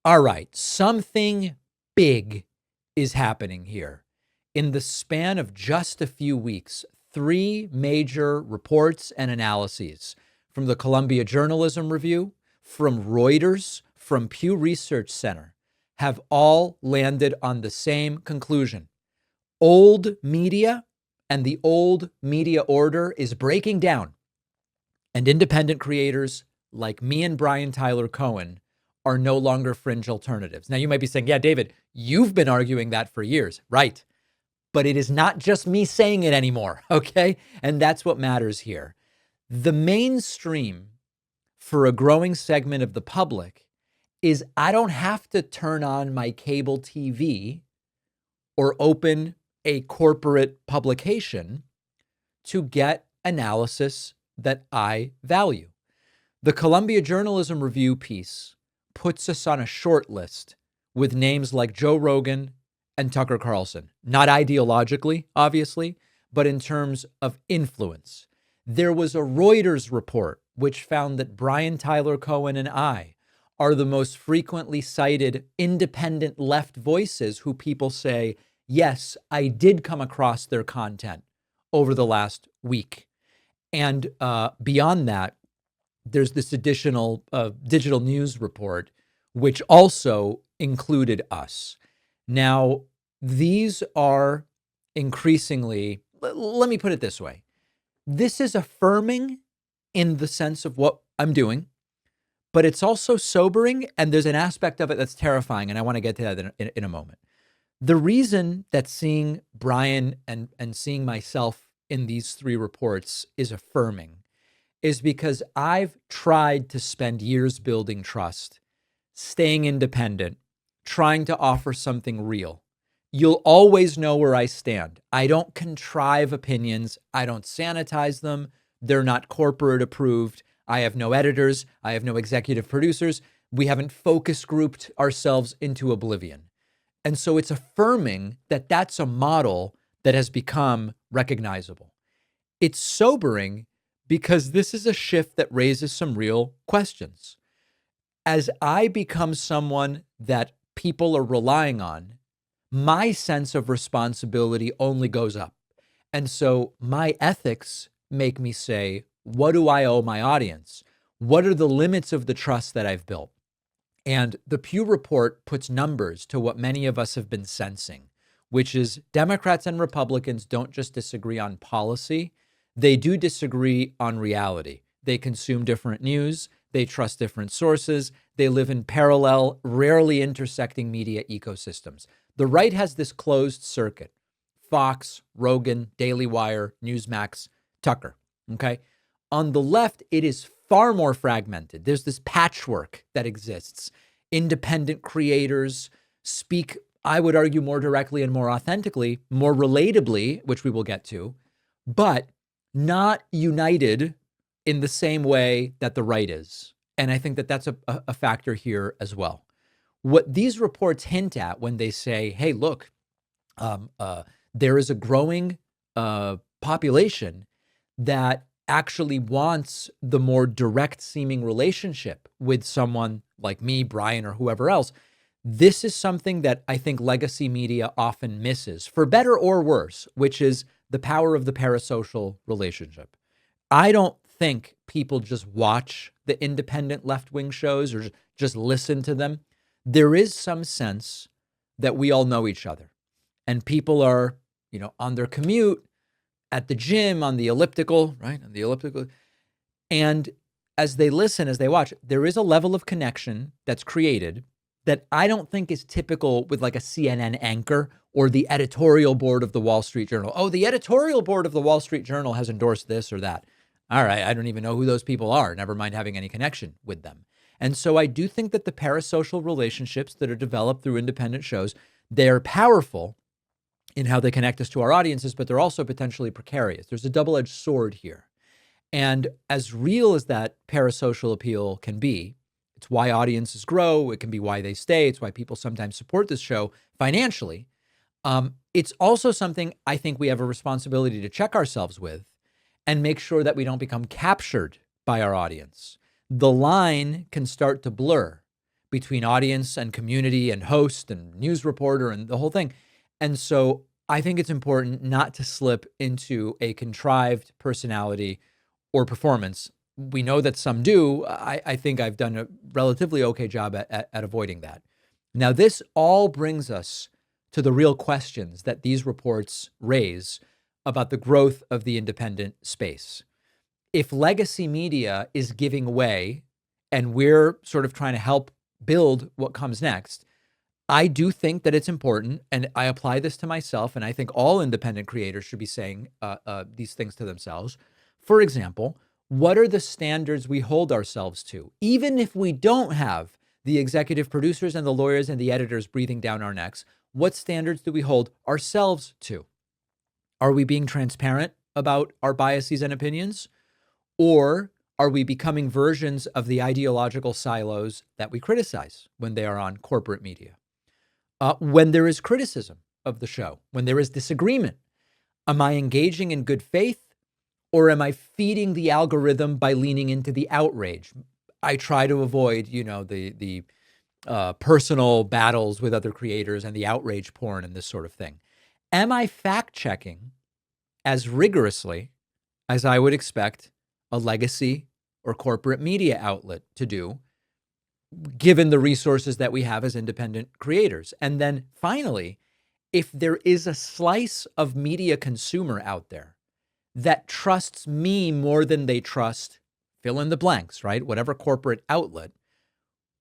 All right, something big is happening here. In the span of just a few weeks, three major reports and analyses from the Columbia Journalism Review, from Reuters, from Pew Research Center have all landed on the same conclusion. Old media and the old media order is breaking down, and independent creators like me and Brian Tyler Cohen are no longer fringe alternatives. Now, you might be saying, yeah, David, you've been arguing that for years. Right. But it is not just me saying it anymore. Okay. And that's what matters here. The mainstream for a growing segment of the public is I don't have to turn on my cable TV or open a corporate publication to get analysis that I value. The Columbia Journalism Review piece puts us on a short list with names like Joe Rogan and Tucker Carlson, not ideologically, obviously, but in terms of influence. There was a Reuters report which found that Brian Tyler Cohen and I are the most frequently cited independent left voices who people say, yes, I did come across their content over the last week. And beyond that, there's this additional digital news report, which also included us. Now, these are increasingly, let me put it this way. This is affirming in the sense of what I'm doing, but it's also sobering. And there's an aspect of it that's terrifying. And I want to get to that in a moment. The reason that seeing Brian and seeing myself in these three reports is affirming is because I've tried to spend years building trust, staying independent, trying to offer something real. You'll always know where I stand. I don't contrive opinions. I don't sanitize them. They're not corporate approved. I have no editors. I have no executive producers. We haven't focus grouped ourselves into oblivion. And so it's affirming that that's a model that has become recognizable. It's sobering because this is a shift that raises some real questions. As I become someone that people are relying on, my sense of responsibility only goes up. And so my ethics make me say, what do I owe my audience? What are the limits of the trust that I've built? And the Pew report puts numbers to what many of us have been sensing, which is Democrats and Republicans don't just disagree on policy. They do disagree on reality. They consume different news. They trust different sources. They live in parallel, rarely intersecting media ecosystems. The right has this closed circuit: Fox, Rogan, Daily Wire, Newsmax, Tucker. Okay. On the left, it is far more fragmented. There's this patchwork that exists. Independent creators speak, I would argue, more directly and more authentically, more relatably, which we will get to, but not united in the same way that the right is. And I think that that's a factor here as well. What these reports hint at when they say, hey, look, there is a growing population that actually wants the more direct seeming relationship with someone like me, Brian, or whoever else. This is something that I think legacy media often misses, for better or worse, which is the power of the parasocial relationship. I don't think people just watch the independent left-wing shows or just listen to them. There is some sense that we all know each other, and people are, on their commute, at the gym, on the elliptical, right? On the elliptical. And as they listen, as they watch, there is a level of connection that's created that I don't think is typical with like a CNN anchor or the editorial board of the Wall Street Journal. Oh, the editorial board of the Wall Street Journal has endorsed this or that. All right, I don't even know who those people are, never mind having any connection with them. And so I do think that the parasocial relationships that are developed through independent shows, they're powerful in how they connect us to our audiences, but they're also potentially precarious. There's a double-edged sword here. And as real as that parasocial appeal can be, it's why audiences grow. It can be why they stay. It's why people sometimes support this show financially. It's also something I think we have a responsibility to check ourselves with and make sure that we don't become captured by our audience. The line can start to blur between audience and community and host and news reporter and the whole thing. And so I think it's important not to slip into a contrived personality or performance. We know that some do. I think I've done a relatively okay job at avoiding that. Now, this all brings us to the real questions that these reports raise about the growth of the independent space. If legacy media is giving way and we're sort of trying to help build what comes next, I do think that it's important, and I apply this to myself, and I think all independent creators should be saying these things to themselves. For example, what are the standards we hold ourselves to? Even if we don't have the executive producers and the lawyers and the editors breathing down our necks, what standards do we hold ourselves to? Are we being transparent about our biases and opinions? Or are we becoming versions of the ideological silos that we criticize when they are on corporate media? When there is criticism of the show, when there is disagreement, am I engaging in good faith, or am I feeding the algorithm by leaning into the outrage? I try to avoid, the personal battles with other creators and the outrage porn and this sort of thing. Am I fact checking as rigorously as I would expect a legacy or corporate media outlet to do, given the resources that we have as independent creators? And then finally, if there is a slice of media consumer out there that trusts me more than they trust fill in the blanks, right? Whatever corporate outlet,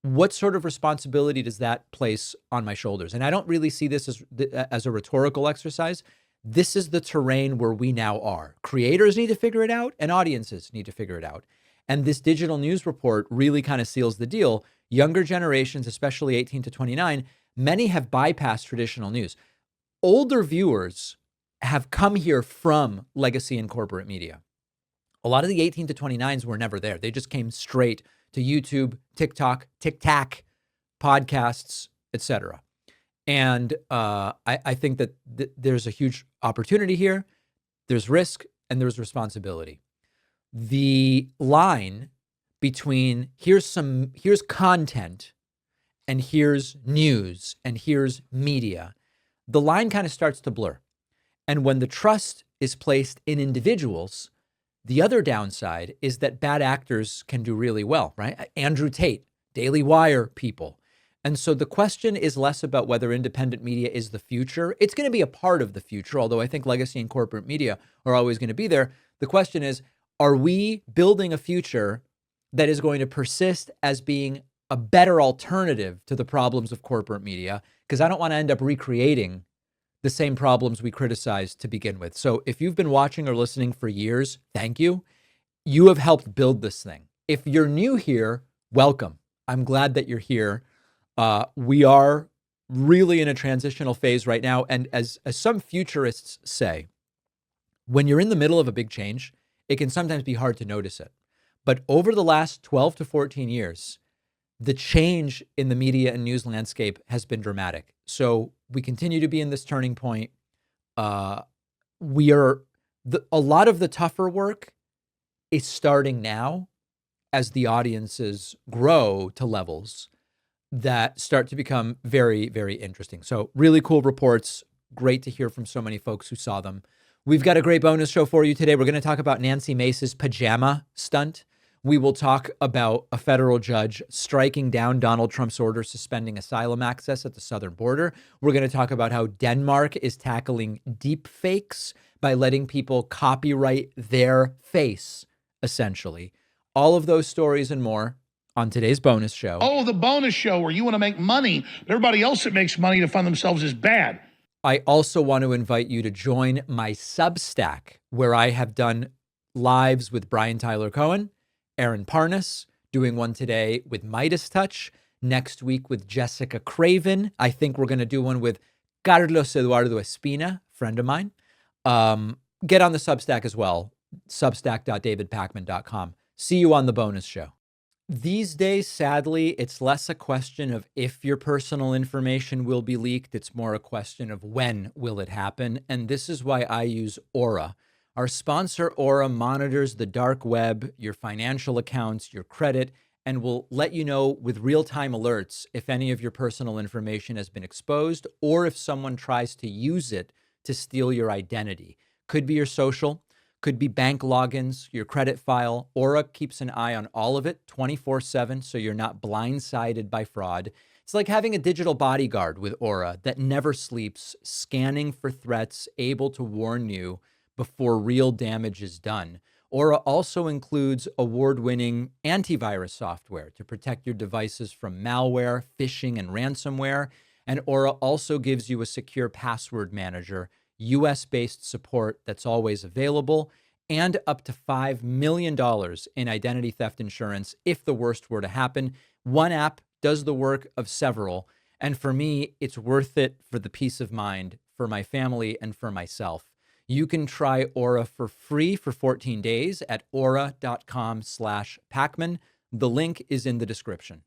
what sort of responsibility does that place on my shoulders? And I don't really see this as a rhetorical exercise. This is the terrain where we now are. Creators need to figure it out, and audiences need to figure it out. And this digital news report really kind of seals the deal. Younger generations, especially 18 to 29, many have bypassed traditional news. Older viewers have come here from legacy and corporate media. A lot of the 18 to 29s were never there. They just came straight to YouTube, TikTok, TikTok, podcasts, etc. And I think that there's a huge opportunity here. There's risk and there's responsibility. The line between here's content and here's news and here's media, the line kind of starts to blur. And when the trust is placed in individuals, the other downside is that bad actors can do really well, right? Andrew Tate, Daily Wire people. And so the question is less about whether independent media is the future. It's going to be a part of the future, although I think legacy and corporate media are always going to be there. The question is, are we building a future that is going to persist as being a better alternative to the problems of corporate media? Because I don't want to end up recreating the same problems we criticized to begin with. So if you've been watching or listening for years, thank you. You have helped build this thing. If you're new here, welcome. I'm glad that you're here. We are really in a transitional phase right now. And as some futurists say, when you're in the middle of a big change, it can sometimes be hard to notice it. But over the last 12 to 14 years, the change in the media and news landscape has been dramatic. So we continue to be in this turning point. A lot of the tougher work is starting now as the audiences grow to levels that start to become very, very interesting. So really cool reports. Great to hear from so many folks who saw them. We've got a great bonus show for you today. We're going to talk about Nancy Mace's pajama stunt. We will talk about a federal judge striking down Donald Trump's order suspending asylum access at the southern border. We're going to talk about how Denmark is tackling deep fakes by letting people copyright their face, essentially. All of those stories and more on today's bonus show. Oh, the bonus show where you want to make money, but everybody else that makes money to fund themselves is bad. I also want to invite you to join my Substack, where I have done lives with Brian Tyler Cohen, Aaron Parnas, doing one today with Midas Touch, next week with Jessica Craven. I think we're going to do one with Carlos Eduardo Espina, friend of mine. Get on the Substack as well, substack.davidpakman.com. See you on the bonus show. These days, sadly, it's less a question of if your personal information will be leaked. It's more a question of when will it happen. And this is why I use Aura. Our sponsor, Aura, monitors the dark web, your financial accounts, your credit, and will let you know with real-time alerts if any of your personal information has been exposed or if someone tries to use it to steal your identity. Could be your social, could be bank logins, your credit file. Aura keeps an eye on all of it 24/7 so you're not blindsided by fraud. It's like having a digital bodyguard with Aura that never sleeps, scanning for threats, able to warn you before real damage is done. Aura also includes award-winning antivirus software to protect your devices from malware, phishing, and ransomware. And Aura also gives you a secure password manager, US-based support that's always available, and up to $5 million in identity theft insurance if the worst were to happen. One app does the work of several. And for me, it's worth it for the peace of mind, for my family, and for myself. You can try Aura for free for 14 days at aura.com/Pakman. The link is in the description.